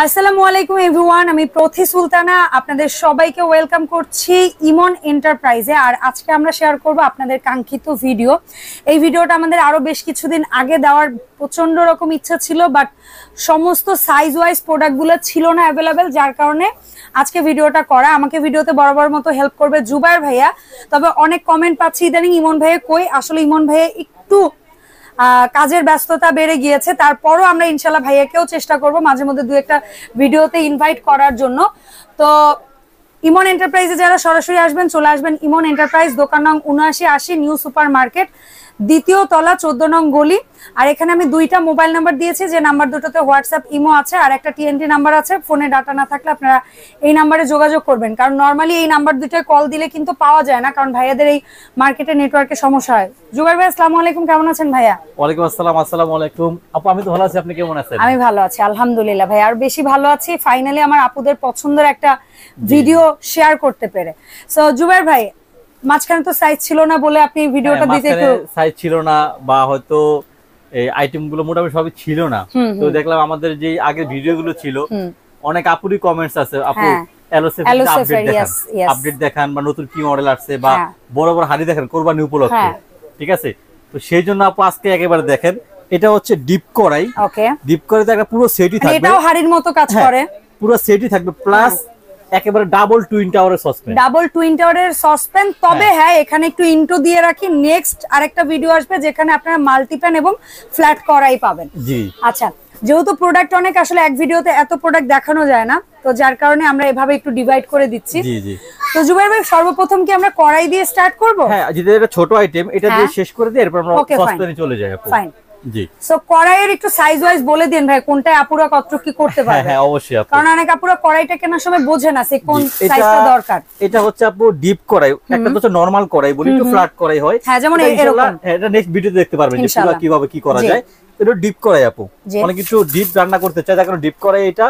আসসালামু আলাইকুম এভরিওয়ান, আমি প্রথি সুলতানা আপনাদের সবাইকে ওয়েলকাম করছি ইমন এন্টারপ্রাইজে। আর আজকে আমরা শেয়ার করব আপনাদের কাঙ্ক্ষিত ভিডিও। এই ভিডিওটা আমাদের আরো বেশ কিছুদিন আগে দেওয়ার প্রচন্ড রকম ইচ্ছা ছিল, বাট সমস্ত সাইজ ওয়াইজ প্রোডাক্টগুলো ছিল না অ্যাভেলেবেল, যার কারণে আজকে ভিডিওটা করা। আমাকে ভিডিওতে বরাবর মতো হেল্প করবে জুবায়ের ভাইয়া। তবে অনেক কমেন্ট পাচ্ছি ইদানিং ইমন ভাইয়া কই। আসলে ইমন ভাইয়া একটু কাজের ব্যস্ততা বেড়ে গিয়েছে, তারপরও আমরা ইনশাল্লাহ ভাইয়াকেও চেষ্টা করব মাঝে মধ্যে দু একটা ভিডিওতে ইনভাইট করার জন্য। তো ইমন এন্টারপ্রাইজে যারা সরাসরি আসবেন চলে আসবেন ইমন এন্টারপ্রাইজ, দোকান নং 7980, নিউ সুপার মার্কেট, দ্বিতীয় তলা, 14 নং গলি। আর এখানে আমি দুইটা মোবাইল নাম্বার দিয়েছি, যে নাম্বার দুটোতে হোয়াটসঅ্যাপ ইমো আছে আর একটা টিএনটি নাম্বার আছে। ফোনে ডাটা না থাকলে আপনারা এই নাম্বারে যোগাযোগ করবেন, কারণ নর্মালি এই নাম্বার দুটোয় কল দিলে কিন্তু পাওয়া যায় না, কারণ ভাইয়াদের এই মার্কেটে নেটওয়ার্কের সমস্যা হয়। জুবায়ের ভাই আসসালামু আলাইকুম, কেমন আছেন ভাইয়া? ওয়ালাইকুম আসসালাম। আসসালামু আলাইকুম আপু, আমি তো ভালো আছি, আপনি কেমন আছেন? আমি ভালো আছি আলহামদুলিল্লাহ ভাই, আর বেশি ভালো আছি ফাইনালি আমার আপুদের পছন্দের একটা ভিডিও শেয়ার করতে পেরে। সো জুবায়ের ভাই, মাঝখানে তো সাইজ ছিল না বলে আপনি ভিডিওটা দিতে একটু সাইজ ছিল না, বা হয়তো এই আইটেম গুলো মোটামুটি সবই ছিল না। তো দেখলাম আমাদের যে আগে ভিডিও গুলো ছিল অনেক আপুরই কমেন্টস আছে, আপু আপডেট দেখান, বা নতুন কি মডেল আসছে, বা বড় বড় হাড়ি দেখান কোরবানি উপলক্ষে, ঠিক আছে? তো সেই জন্য আপু আজকে একেবারে দেখেন, এটা হচ্ছে ডিপ কড়াই। ওকে, ডিপ কড়াইতে একটা পুরো সেটই থাকবে, এটাও হাড়ির মতো কাজ করে, পুরো সেটই থাকবে, প্লাস একেবারে ডাবল টুইন টাওয়ারের সসপ্যান, ডাবল টুইন টাওয়ারের সসপ্যান। তবে হ্যাঁ, এখানে একটু ইন্ট্রো দিয়ে রাখি, নেক্সট আরেকটা ভিডিও আসবে যেখানে আপনারা মাল্টিপ্যান এবং ফ্ল্যাট কড়াই পাবেন। জি আচ্ছা, যেহেতু প্রোডাক্ট অনেক, আসলে এক ভিডিওতে এত প্রোডাক্ট দেখানো যায় না, তো যার কারণে আমরা এভাবে একটু ডিভাইড করে দিচ্ছি। জি জি। তো জুবায়ের ভাই, সর্বপ্রথম কি আমরা কড়াই দিয়ে স্টার্ট করব? হ্যাঁ, যেটা এটা ছোট আইটেম, এটা দিয়ে শেষ করে দিই, এরপর আমরা সসপ্যানে চলে যাই আপু। ফাইন। জি। সো কড়াইয়ের একটু সাইজ ওয়াইজ বলে দেন ভাই, কোনটায় আপুরা কতটুকু কি করতে পারবে? হ্যাঁ অবশ্যই আপু, কারণ অনেক আপুরা কড়াইটা কেনার সময় বোঝে না সে কোন সাইজটা দরকার। এটা হচ্ছে আপু ডিপ কড়াই, একটা হচ্ছে নরমাল কড়াই বলি, একটু ফ্ল্যাট কড়াই হয়। হ্যাঁ, যেমন এরকম। এটা নেক্সট ভিডিওতে দেখতে পারবেন যে পুরো কিভাবে কি করা যায়। এটা ডিপ কড়াই আপু, অনেক কিছু ডিপ রান্না করতে চাই, তার কারণে ডিপ কড়াই। এটা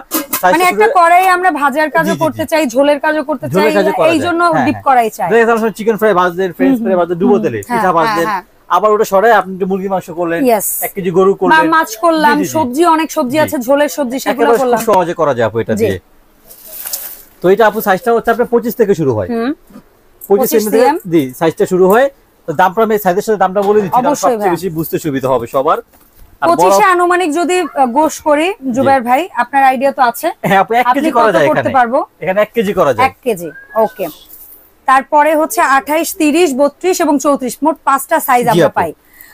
মানে একটা কড়াই আমরা ভাজার কাজও করতে চাই, ঝোলের কাজও করতে চাই, এই জন্য ডিপ কড়াই চাই। দেখেন চিকেন ফ্রাই ভাজলেন, ফ্রেঞ্চ ফ্রাই ভাজলেন, ডুবো তেলে পিঠা ভাজলেন, আবার ওটা সরাই আপনি মুরগি মাংস করলেন, 1 কেজি গরু করলেন, বা মাছ করলাম, সবজি অনেক সবজি আছে, ঝোলের সবজি, সেগুলো করলাম, খুব সহজে করা যায় আপু এটা দিয়ে। তো এটা আপু সাইজটা হচ্ছে আপনার 25 থেকে শুরু হয়, 25 এর মধ্যে জি সাইজটা শুরু হয়। তো দামটা আমি সাইজের সাথে দামটা বলে দিচ্ছি, সবচেয়ে বেশি বুঝতে সুবিধা হবে সবার। 25 এ আনুমানিক যদি গোশ করি জুবায়ের ভাই, আপনার আইডিয়া তো আছে? হ্যাঁ আপু, 1 কেজি করা যায় এখানে, এখানে 1 কেজি করা যায়, 1 কেজি। ওকে, তারপরে হচ্ছে 28, 30, 32 এবং 34, মোট 5টা সাইজ আমরা পাই।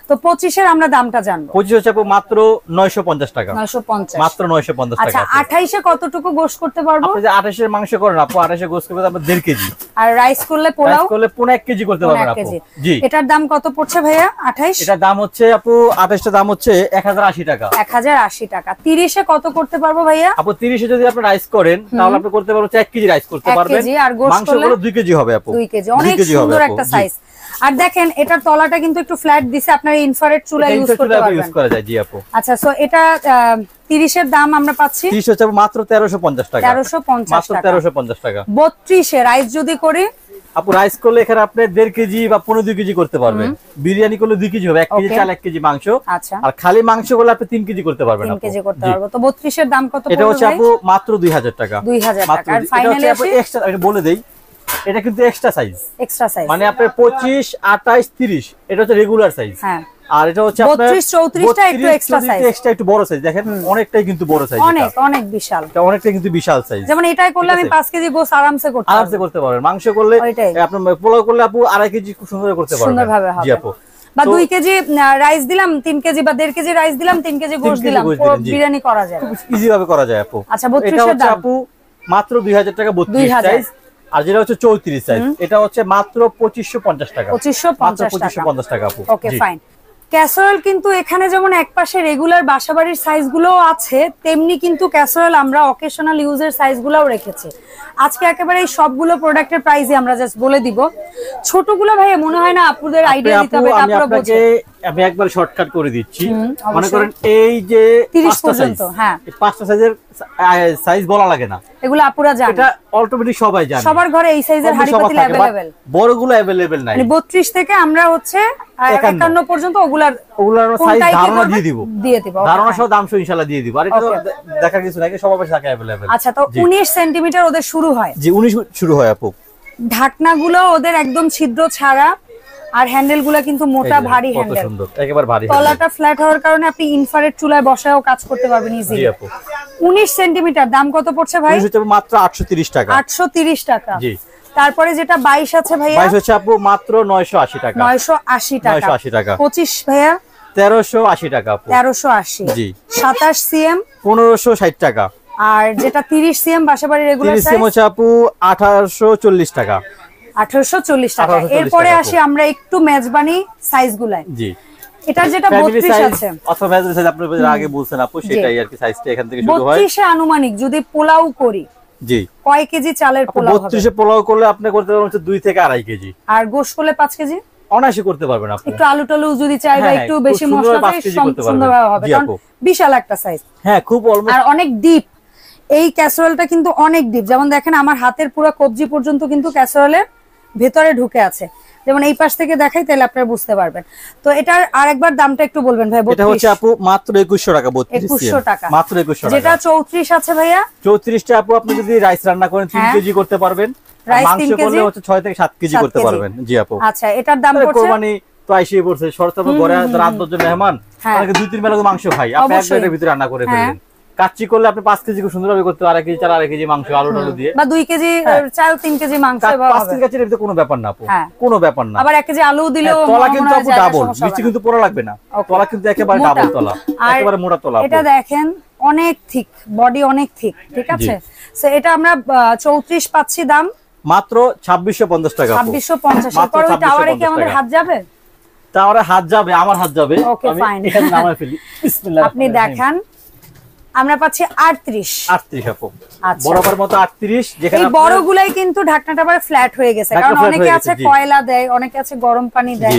তো 25 এর আমরা দামটা জানবো। 25 হচ্ছে আপু মাত্র 950 টাকা, 950, মাত্র 950 টাকা। আচ্ছা, 28 এ কতটুকু গোশ করতে পারবো? আপনি যে 28 এর মাংস করেন আপু, 28 এ গোশ করতে আপনি 1.5 কেজি, আর রাইস করলে পোলাও করলে 1 কেজি করতে পারবেন আপু। জি, এটার দাম কত পড়ছে ভাইয়া? 28, এটার দাম হচ্ছে আপু 28 এর দাম হচ্ছে 1080 টাকা, 1080 টাকা। 30 এ কত করতে পারবো ভাইয়া? আপু 30 এ যদি আপনি রাইস করেন তাহলে আপনি করতে পারবেন 1 কেজি রাইস করতে পারবেন, 1 কেজি, আর গোশ করলে 2 কেজি হবে আপু, 2 কেজি। অনেক সুন্দর একটা সাইজ। আর দেখেন এটার তলাটা কিন্তু একটু ফ্ল্যাট দিছে, আপনারা ইনফ্রারেড চুলা ইউজ করতে পারবেন, ইউজ করা যায়। জি আপু। আচ্ছা, সো এটা 30 এর দাম আমরা পাচ্ছি, 30 হচ্ছে মাত্র 1350 টাকা, 1350 টাকা, মাত্র 1350 টাকা। 32 এ রাইস যদি করি আপু, রাইস করলে এখানে আপনি 1.5 কেজি বা 15 কেজি করতে পারবেন। বিরিয়ানি করলে 2 কেজি হবে, 1 কেজি চাল, 1 কেজি মাংস। আচ্ছা, আর খালি মাংস করলে আপনি 3 কেজি করতে পারবেন, 3 কেজি করতে পারবো। তো 32 এর দাম কত পড়বে? এটা হচ্ছে আপু মাত্র 2000 টাকা, 2000 টাকা। আর ফাইনালি আপু এক্সট্রা আমি বলে দেই, এটা কিন্তু এক্সট্রা সাইজ, মানে আপনার 25, 28, 30 এটা হচ্ছে রেগুলার সাইজ। হ্যাঁ, আর এটা হচ্ছে আপনার 32, 34 টা একটু এক্সট্রা সাইজ, এক্সট্রা একটু বড় সাইজ। দেখেন অনেকটাই কিন্তু বড় সাইজ, অনেক অনেক বিশাল, এটা অনেকটাই কিন্তু বিশাল সাইজ। যেমন এটাই করলে আমি 5 কেজি গোশ আরামসে করতে পারবেন। মাংস করলে আপনি পোলাও করলে আপু 2.5 কেজি খুব সুন্দর করতে পারবেন, সুন্দরভাবে হবে। জি আপু, বা 2 কেজি রাইস দিলাম, 3 কেজি বা 1.5 কেজি রাইস দিলাম, 3 কেজি গোশ দিলাম, বিরিয়ানি করা যায়, খুব ইজি ভাবে করা যায় আপু। আচ্ছা, 32 এর দাম আপু মাত্র 2000 টাকা, 32 সাইজ। আর যেটা হচ্ছে 34 সাইজ, এটা হচ্ছে মাত্র 2550 টাকা, 2550 টাকা আপু। Okay fine. ক্যাসারোল কিন্তু এখানে যেমন একপাশে রেগুলার বাসাবাড়ির সাইজগুলোও আছে, তেমনি কিন্তু ক্যাসারোল আমরা অকেশনাল ইউজের সাইজগুলোও রেখেছি। আজকে একেবারে এই সবগুলো প্রোডাক্টের প্রাইসই আমরা জাস্ট বলে দিব। ছোটগুলো ভাই মনে হয় না আপুদের আইডিয়া দিতে হবে, তারপরে বুঝে আমি একবার শর্টকাট করে দিচ্ছি। মনে করেন এই যে 30 পর্যন্ত, হ্যাঁ, এই 5টা সাইজের সাইজ বলা লাগে না, এগুলো আপুরা জানে, এটা অটোমেটিক সবাই জানে, সবার ঘরে এই সাইজের হাড়ি পাতিল अवेलेबल, বড়গুলো अवेलेबल নাই। মানে 32 থেকে আমরা হচ্ছে 51 পর্যন্ত ওগুলার সাইজ ধারণা দিয়ে দিব, ধারণা সহ fine। দাম সহ ইনশাআল্লাহ দিয়ে দিব। আর এটা দেখার কিছু নাই, সবার কাছে থাকে अवेलेबल। আচ্ছা, তো 19 সেন্টিমিটার ওদের শুরু হয়? জি 19 শুরু হয় আপু। ঢাকনাগুলো ওদের একদম ছিদ্র ছাড়া, আর হ্যান্ডেলগুলো কিন্তু মোটা ভারী হ্যান্ডেল, সুন্দর একেবারে ভারী। তলাটা ফ্ল্যাট হওয়ার কারণে আপনি ইনফ্রারেড চুলায় বসায়ও কাজ করতে পারবেন ইজিলি। জি আপু। 19 সেন্টিমিটার দাম কত পড়ছে ভাই? মাত্র 830 টাকা। 830 টাকা। জি। তারপরে যেটা 22 আছে ভাইয়া? 22 হচ্ছে আপু মাত্র 980 টাকা। 980 টাকা। 980 টাকা। 25 ভাইয়া? 1380 টাকা আপু। 1380। জি। 27 সিএম? 1560 টাকা। আর যেটা 30 সিএম বাসাবাড়ি রেগুলার সাইজ? 30 সিএম হচ্ছে আপু 1840 টাকা। 1840 টাকা। এরপরে আসি আমরা একটু মেজবানি সাইজগুলাই। জি। এটা যেটা 32 আছে অথবা মেজবানি সাইজ আপনি আগে বলছেন আপু, সেটাই আর কি, সাইজটা এখান থেকে শুরু হয়। 32 এ আনুমানিক যদি পোলাও করি, জি, কয় কেজি চালের পোলাও হবে? 32 এ পোলাও করলে আপনি করতে পারবেন 2 থেকে 2.5 কেজি। আর গোশত করলে 5 কেজি? অনায়াসে করতে পারবেন আপনি। একটু আলু টালু যদি চাই বা একটু বেশি মশলা চাই সুন্দরভাবে হবে, কারণ বিশাল একটা সাইজ। হ্যাঁ, খুব অলমোস্ট। আর অনেক ডিপ এই ক্যাসারোলটা, কিন্তু অনেক ডিপ। যেমন দেখেন আমার হাতের পুরো কবজি পর্যন্ত কিন্তু ক্যাসারোলের ভেতরে ঢুকে আছে। যেমন এই পাশ থেকে দেখাই তাহলে আপনারা বুঝতে পারবেন। তো এটার আরেকবার দামটা একটু বলবেন ভাই? এটা হচ্ছে আপু মাত্র 2100 টাকা। 2100 টাকা মাত্র 2100 টাকা। যেটা 34 আছে ভাইয়া? 34 টা আপু আপনি যদি রাইস রান্না করেন 3 কেজি করতে পারবেন, মাংস করলে হচ্ছে 6 থেকে 7 কেজি করতে পারবেন। জি আপু। আচ্ছা, এটার দাম পড়ছে কোরবানি তো আইসিয়ে পড়ছে, শর্তাব ঘরে 8-10 জন মেহমান, অনেকে 2-3 বেলা মাংস খাই, আপনি এক প্লেটের ভিতরে রান্না করে ফেলবেন। কাচ্চি করলে আপনি 5 কেজি খুব সুন্দরভাবে করতে পারেন, 1 কেজি চাল, 1 কেজি মাংস, আলু টালু দিয়ে, বা 2 কেজি চাল, 3 কেজি মাংস, 5 কেজি কাচ্চির ভিতরে কোনো ব্যাপার না আপু, কোনো ব্যাপার না। আবার 1 কেজি আলু দিলেও তলা কিন্তু আপু ডাবল, মিষ্টি কিন্তু পোড়া লাগবে না, তলা কিন্তু একেবারে ডাবল তলা, একেবারে মোটা তলা। এটা দেখেন অনেক থিক, বডি অনেক থিক, ঠিক আছে? সো এটা আমরা 34 পাচ্ছি, দাম মাত্র 2650 টাকা। 2650। এরপর ওই টাওয়ারে কি আমাদের হাত যাবে? টাওয়ারে হাত যাবে, আমার হাত যাবে। ওকে, ফাইন। এখানে নামায় ফেলি, বিসমিল্লাহ। আপনি দেখান, আমরা পাচ্ছি 38। 38 আপু, বরাবর মতো 38। যেখানে এই বড়গুলাই কিন্তু ঢাকনাটা আবার ফ্ল্যাট হয়ে গেছে, কারণ অনেকে আছে কয়লা দেয়, অনেকে আছে গরম পানি দেয়,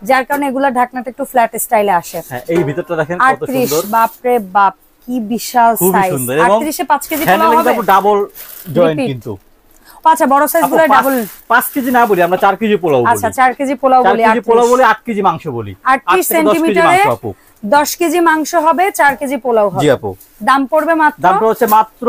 যার কারণে এগুলা ঢাকনাটা একটু ফ্ল্যাট স্টাইলে আসে। হ্যাঁ, এই ভিতরটা দেখেন কত সুন্দর। 38, বাপ রে বাপ, কি বিশাল সাইজ। 38 এ 5 কেজি পোলাও হবে। হ্যান্ডেল ডাবল জয়েন্ট কিন্তু। আচ্ছা, বড় সাইজগুলো ডাবল। 5 কেজি না বলি আমরা, 4 কেজি পোলাও বলি। আচ্ছা, 4 কেজি পোলাও বলি, 4 কেজি পোলাও বলি, 8 কেজি মাংস বলি। 38 সেন্টিমিটারে 10 কেজি মাংস হবে, 4 কেজি পোলাও হবে। জি আপু। দাম পড়বে মাত্র, দামটা হচ্ছে মাত্র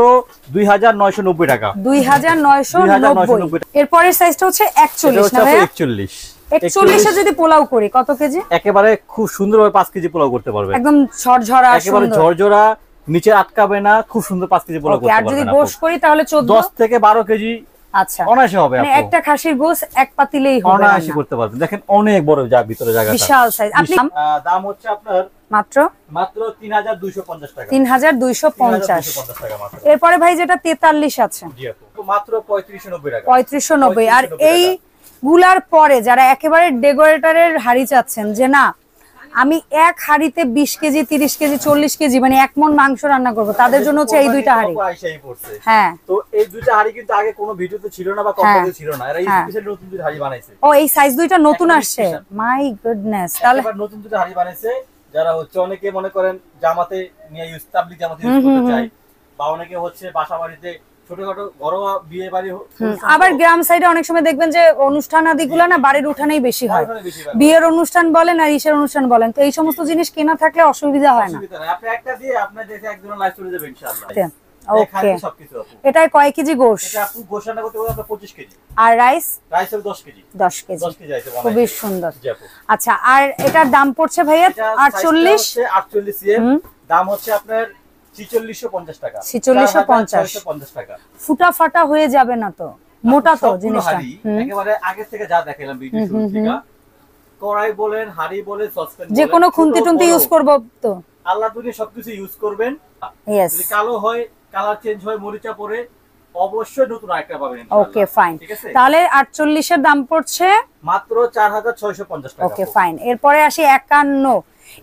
2990 টাকা। 2990। এরপরের সাইজটা হচ্ছে 41 না ভাই? 41। 41 এ যদি পোলাও করি কত কেজি? একেবারে খুব সুন্দরভাবে 5 কেজি পোলাও করতে পারবে, একদম ঝরঝরা, একেবারে ঝরঝরা, নিচে আটকাবে না, খুব সুন্দর 5 কেজি পোলাও করতে পারবে। আর যদি গোশ করি তাহলে 10 থেকে 12 কেজি। আচ্ছা, অনায়াসে হবে আপু, একটা খাসির গোশ এক পাতিলেই হবে, অনায়াসে করতে পারবেন। দেখেন অনেক বড় ভিতরে জায়গাটা, বিশাল সাইজ। আপনি দাম হচ্ছে আপনার মাত্র 3250 টাকা। 3250 টাকা মাত্র। এরপরে ভাই যেটা 43 আছে, জি আপু, মাত্র 3590 টাকা। 3590। আর এই গুলার পরে যারা একেবারে ডেকোরেটরের হাড়ি চাচ্ছেন, যে না আমি এক হাড়িতে 20 কেজি, 30 কেজি, 40 কেজি, মানে 1 মণ মাংস রান্না করব, তাদের জন্য হচ্ছে এই দুইটা হাড়ি। হ্যাঁ, তো এই দুইটা হাড়ি কিন্তু আগে কোনো ভিডিওতে ছিল না বা কম্পিউটারে ছিল না, এরা এই স্পেশাল নতুন দুইটা হাড়ি বানাইছে। ও, এই সাইজ দুইটা নতুন আসছে, মাই গুডনেস। তাহলে এবার নতুন দুইটা হাড়ি বানাইছে, যারা হচ্ছে অনেকে মনে করেন জামাতে নিয়ে ইউজ, তাবলিগ জামাতে ইউজ করতে চায়, বা অনেকে হচ্ছে বাসা বাড়িতে ছোটখাটো ঘরোয়া বিয়ে বাড়ি। আবার গ্রাম সাইডে অনেক সময় দেখবেন যে অনুষ্ঠান আদিগুলো না বাড়ির উঠানেই বেশি হয়, বিয়ের অনুষ্ঠান বলেন আর ইসের অনুষ্ঠান বলেন, তো এই সমস্ত জিনিস কেনা থাকলে অসুবিধা হয় না। আপনি একটা দিয়ে আপনি দেখে একজনের লাইফ চলে যাবে ইনশাআল্লাহ। ওকে, এটায় কয় কেজি গোশ? এটা আপু গোশ রান্না করতে হবে 25 কেজি। আর রাইস? রাইস হবে 10 কেজি। 10 কেজি, আছে, খুবই সুন্দর। আচ্ছা, আর এটার দাম পড়ছে ভাইয়া 48। 48 সিএম, দাম হচ্ছে আপনার 4650 টাকা। 4650 টাকা। ফুটা ফাটা হয়ে যাবে না তো? মোটা তো জিনিসটা একেবারে আগে থেকে যা দেখাইলাম ভিডিও শুরু থেকে, কড়াই বলেন, হাড়ি বলেন, সসপ্যান বলেন, যে কোনো খুন্তি টুন্তি ইউজ করব তো আল্লাহ দুনিয়া সবকিছু ইউজ করবেন। যদি কালো হয়, কালার চেঞ্জ হয়, মরিচা পড়ে, অবশ্যই নতুন আরেকটা পাবেন ইনশাআল্লাহ। ওকে, ফাইন। তাহলে 48 এর দাম পড়ছে মাত্র 4650 টাকা। ওকে, ফাইন। এরপরে আসি 51।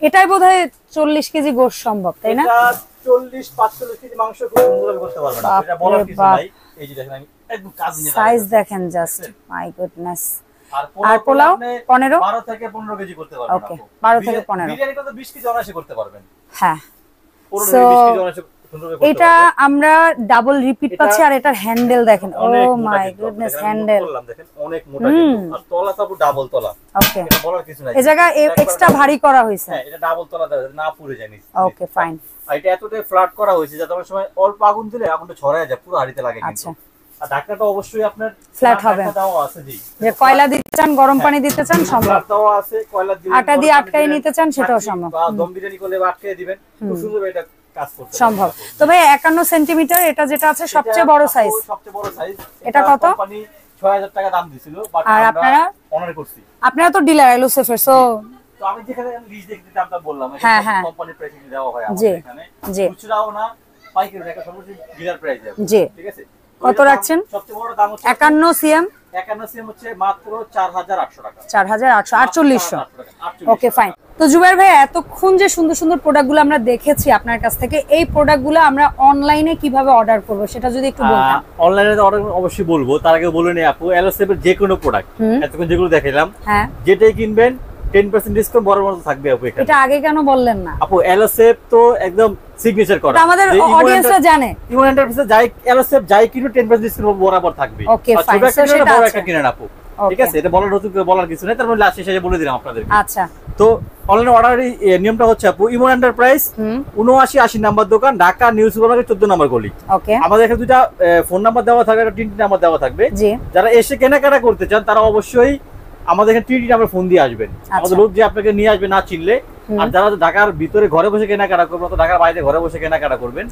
এটাই বোধহয় 40 কেজি গোশ সম্ভব, তাই না? এটা 40-45 কেজি মাংস খুব সুন্দর করতে পারবেন। এটা বলার কিছু নাই। এই যে দেখেন, আমি একদম কাজ নিয়ে সাইজ দেখেন, জাস্ট মাই গুডনেস। আর পোলাও 15 12 থেকে 15 কেজি করতে পারবেন। ওকে 12 থেকে 15 বিরিয়ানি তো 20 কেজি অনায়াসে করতে পারবেন। হ্যাঁ 15 থেকে 20 কেজি অনায়াসে। এটা আমরা ডাবল রিপিট পাচ্ছি আর এটার হ্যান্ডেল দেখেন, ও মাই গুডনেস, হ্যান্ডেল দেখেন অনেক মোটা কিন্তু আর তলা তো ডাবল তলা। ওকে এটা বলার কিছু নাই, এই জায়গা এক্সট্রা ভারী করা হয়েছে। হ্যাঁ এটা ডাবল তলা না পুড়ে যায় নিচে। Okay fine. আর এটা এতটাই ফ্ল্যাট করা হয়েছে যাতে অনেক সময় অল্প আগুন দিলে আগুনটা ছড়ায় যায়, পুরো হাড়িতে লাগে কিন্তু। আর ঢাকনাটা অবশ্যই আপনার ফ্ল্যাট হবে, দাও আছে জি, যে কয়লা দিতে চান, গরম পানি দিতে চান সম্ভব, দাও আছে কয়লা দিলে আটা দিয়ে আটকাই নিতে চান সেটাও সম্ভব, বা দম বিরিয়ানি করলে আটকাই দিবেন, খুব সুন্দর এটা কাজ করতে সম্ভব। তো ভাই 51 সেন্টিমিটার এটা যেটা আছে সবচেয়ে বড় সাইজ, সবচেয়ে বড় সাইজ। এটা কত? কোম্পানি 6000 টাকা দাম দিছিল, বাট আর আপনারা অনার করছি। আপনারা তো ডিলার এলুসিফের, সো তো আমি যেখানে লিস্ট দেখতে দামটা বললাম, হ্যাঁ কোম্পানির প্রাইসিং দেওয়া হয় আমাদের এখানে, খুচরাও না পাইকারি টাকা সর্বোচ্চ ডিলার প্রাইস দেব। জি ঠিক আছে। কত রাখছেন? সবচেয়ে বড় দাম হচ্ছে 51 সিএম, 51 সিএম হচ্ছে মাত্র 4800 টাকা, 4800 ওকে ফাইন। তো জুবাইর ভাই এতক্ষণ যে সুন্দর সুন্দর প্রোডাক্টগুলো আমরা দেখেছি আপনার কাছ থেকে, এই প্রোডাক্টগুলো আমরা অনলাইনে কিভাবে অর্ডার করব সেটা যদি একটু বলতেন। অনলাইনে অর্ডার অবশ্যই বলবো, তার আগে বলে নেই আপু, এলএসএফ এর যে কোনো প্রোডাক্ট এতক্ষণ যেগুলো দেখাইলাম, হ্যাঁ যেটাই কিনবেন 10% ডিসকাউন্ট বড় বড় থাকবে আপু। এটা আগে কেন বললেন না আপু? এলএসএফ তো একদম সিগনেচার করা, আমাদের অডিয়েন্সরা জানে। ইমন এন্টারপ্রাইজে যাই এলএসএফ যাই কিনো 10% ডিসকাউন্ট বরাবর থাকবে। ওকে ফাইন, সো সেটা বড় একটা কিনেন আপু, ঠিক আছে? এটা বলার নতুন করে বলার কিছু নেই, তারপর লাস্ট শেষে বলে দিলাম আপনাদেরকে। আচ্ছা, তো অনলাইন অর্ডারের নিয়মটা হচ্ছে আপু, ইমন এন্টারপ্রাইজ 7980 নাম্বার দোকান, ঢাকা নিউ সুপারমার্কেট 14 নম্বর গলি। ওকে আমাদের এখানে দুটো ফোন নাম্বার দেওয়া থাকবে, একটা টিটি নাম্বার দেওয়া থাকবে। জি, যারা এসে কেনাকাটা করতে চান তারা অবশ্যই আমাদের এখানে টিটি নাম্বার ফোন দিয়ে আসবেন, আমাদের লোক যে আপনাকে নিয়ে আসবে না চিনলে। আর যারা ঢাকার ভিতরে ঘরে বসে কেনাকাটা করবেন, তো ঢাকার বাইরে ঘরে বসে কেনাকাটা করবেন,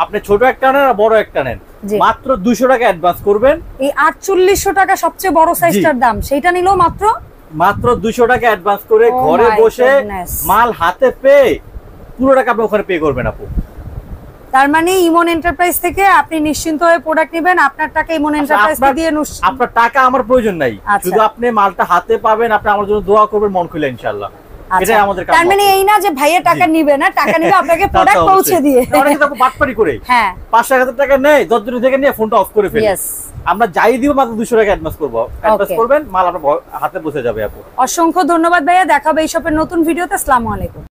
আপনি ছোট একটা নেন আর বড় একটা নেন, মাত্র 200 টাকা অ্যাডভান্স করবেন। এই 4800 টাকা সবচেয়ে বড় সাইজটার দাম, সেটা নিলেও মাত্র 200 টাকা অ্যাডভান্স করে ঘরে বসে মাল হাতে পেয়ে পুরো টাকা আপনি ওখানে পে করবেন আপু। তার মানে ইমন এন্টারপ্রাইজ থেকে আপনি নিশ্চিন্ত হয়ে প্রোডাক্ট নেবেন, আপনার টাকা ইমন এন্টারপ্রাইজ দিয়ে আপনার টাকা আমার প্রয়োজন নাই, শুধু আপনি মালটা হাতে পাবেন, আপনি আমার জন্য দোয়া করবেন মন খুলে ইনশাআল্লাহ। এটাই আমাদের কাজ। তার মানে এই না যে ভাইয়া টাকা নিবে না, টাকা নিবে আপনাকে প্রোডাক্ট পৌঁছে দিয়ে। অনেকে তো বাটপারি করে হ্যাঁ 5-1000 টাকা নেয়, 10 দিন থেকে নিয়ে ফোনটা অফ করে ফেলে। আমরা যাই দিব মাত্র 200 টাকা অ্যাডভান্স করব, অ্যাডভান্স করবেন, মাল আপনার হাতে পৌঁছে যাবে আপু। অসংখ্য ধন্যবাদ ভাইয়া, দেখাবে এই শপের নতুন ভিডিওতে। আসসালামু আলাইকুম।